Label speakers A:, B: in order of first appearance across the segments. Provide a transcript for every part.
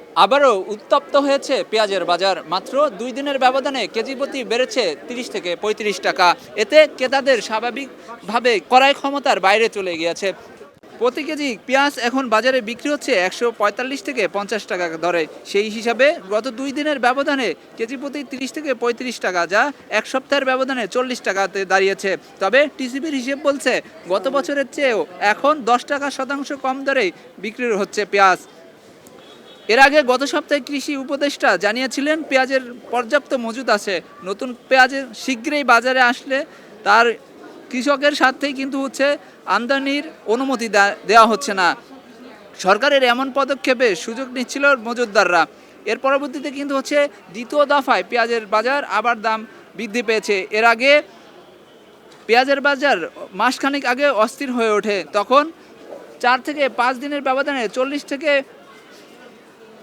A: আবারও উত্তপ্ত হয়েছে পেঁয়াজের বাজার। মাত্র ২ দিনের ব্যবধানে কেজি প্রতি বেড়েছে ৩০ থেকে ৩৫ টাকা। এতে ক্রেতাদের স্বাভাবিকভাবে ক্রয় ক্ষমতার বাইরে চলে গিয়েছে। প্রতি কেজি পেঁয়াজ এখন বাজারে বিক্রি হচ্ছে ১৪৫ থেকে ৫০ টাকা দরে। সেই হিসাবে গত ২ দিনের ব্যবধানে কেজি প্রতি ৩০ থেকে ৩৫ টাকা, যা এক সপ্তাহের ব্যবধানে ৪০ টাকাতে দাঁড়িয়েছে। তবে টিসিবির হিসেব বলছে গত বছরের চেয়েও এখন ১০ টাকা শতাংশ কম দরেই বিক্রি হচ্ছে পেঁয়াজ। এর আগে গত সপ্তাহে কৃষি উপদেষ্টা জানিয়েছিলেন পেঁয়াজের পর্যাপ্ত মজুদ আছে। নতুন পেঁয়াজের শীঘ্রই বাজারে আসলে তার কৃষকের স্বার্থেই কিন্তু আমদানির অনুমতি দেওয়া হচ্ছে না। সরকারের এমন পদক্ষেপে সুযোগ নিচ্ছিল মজুতদাররা। এর পরবর্তীতে কিন্তু দ্বিতীয় দফায় পেঁয়াজের বাজার আবার দাম বৃদ্ধি পেয়েছে। এর আগে পেঁয়াজের বাজার মাসখানেক আগে অস্থির হয়ে ওঠে। তখন ৪ থেকে ৫ দিনের ব্যবধানে ৪০ থেকে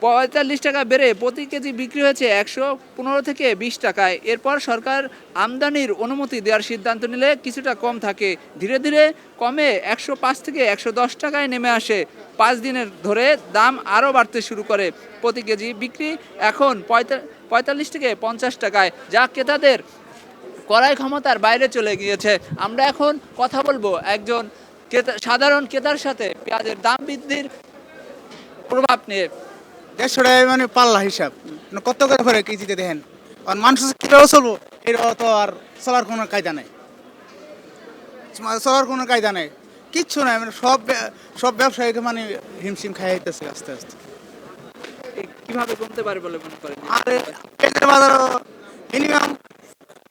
A: ৪৫ টাকা বেড়ে প্রতি কেজি বিক্রি হয়েছে ১১৫ থেকে ২০ টাকায়। এরপর সরকার আমদানির অনুমতি দেওয়ার সিদ্ধান্ত নিলে কিছুটা কম থাকে। ধীরে ধীরে কমে ১০৫ থেকে ১১০ টাকায় নেমে আসে। ৫ দিনের ধরে দাম আরও বাড়তে শুরু করে। প্রতি কেজি বিক্রি এখন ৪৫ থেকে ৫০ টাকায়, যা ক্রেতাদের ক্রয় ক্ষমতার বাইরে চলে গিয়েছে। আমরা এখন কথা বলবো একজন সাধারণ ক্রেতার সাথে পেঁয়াজের দাম বৃদ্ধির প্রভাব নিয়ে।
B: ১৫০ টাকা মানে পাল্লা হিসাব কত করে ফেরে কেজিতে দেখেন। আর মানুষ কীভাবে চলবো এর তো আর চলার কোনো কায়দা নেই, চলার কোনো কায়দা নেই, কিচ্ছু নাই। মানে সব ব্যবসায়ীকে মানে হিমশিম খাই হইতেছে আস্তে আস্তে।
A: কিভাবে কমতে পারে বলে মনে করেন?
B: আর পেঁয়াজের বাজার মিনিমাম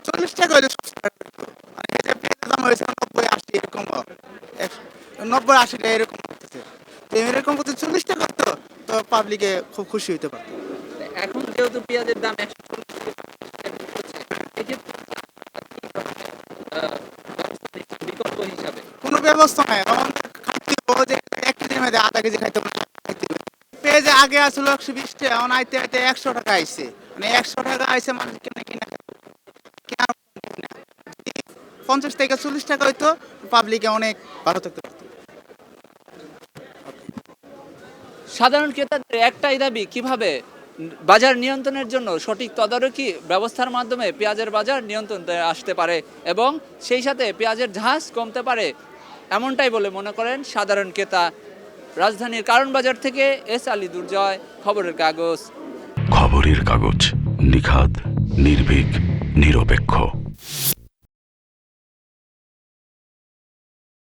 B: ৪০ টাকা হইলে মানে পেঁয়াজের দাম হয়েছে ৯০-৮০ এরকম, ৯০-৮০ টাকা এরকম করতেছে। এরকম করতে ৪০ টাকা তো তো পাবলিকে খুব খুশি হইতে পারতো।
A: এখন যেহেতু পেঁয়াজের দাম ১৪০ থেকে ৫০ টাকা হচ্ছে, এক্ষেত্রে বিকল্প হিসাবে
B: কোনো ব্যবস্থা নাই। আমাদের খাইতে হবে যে ১ কেজির মধ্যে আধা কেজি খাইতে হবে, খাইতে হবে। পেঁয়াজ আগে আসলো ১২০ টাকা, এখন আইতে আইতে ১০০ টাকা আইছে। মানে ১০০ টাকা আইছে, মানুষ কিনা কিনা কিনা ৫০ থেকে ৪০ টাকা হইতো, পাবলিকে অনেক ভালো থাকতে পারতো।
A: সাধারণ ক্রেতাদের একটাই দাবি, কিভাবে বাজার নিয়ন্ত্রণের জন্য সঠিক তদারকি ব্যবস্থার মাধ্যমে পেঁয়াজের বাজার নিয়ন্ত্রণে আসতে পারে এবং সেই সাথে পেঁয়াজের ঝাঁজ কমতে পারে, এমনটাই বলে মনে করেন সাধারণ ক্রেতা। রাজধানীর কারণ বাজার থেকে এস আলী দুর্জয়, খবরের কাগজ।
C: খবরের কাগজ, নিখাদ, নির্ভীক, নিরপেক্ষ।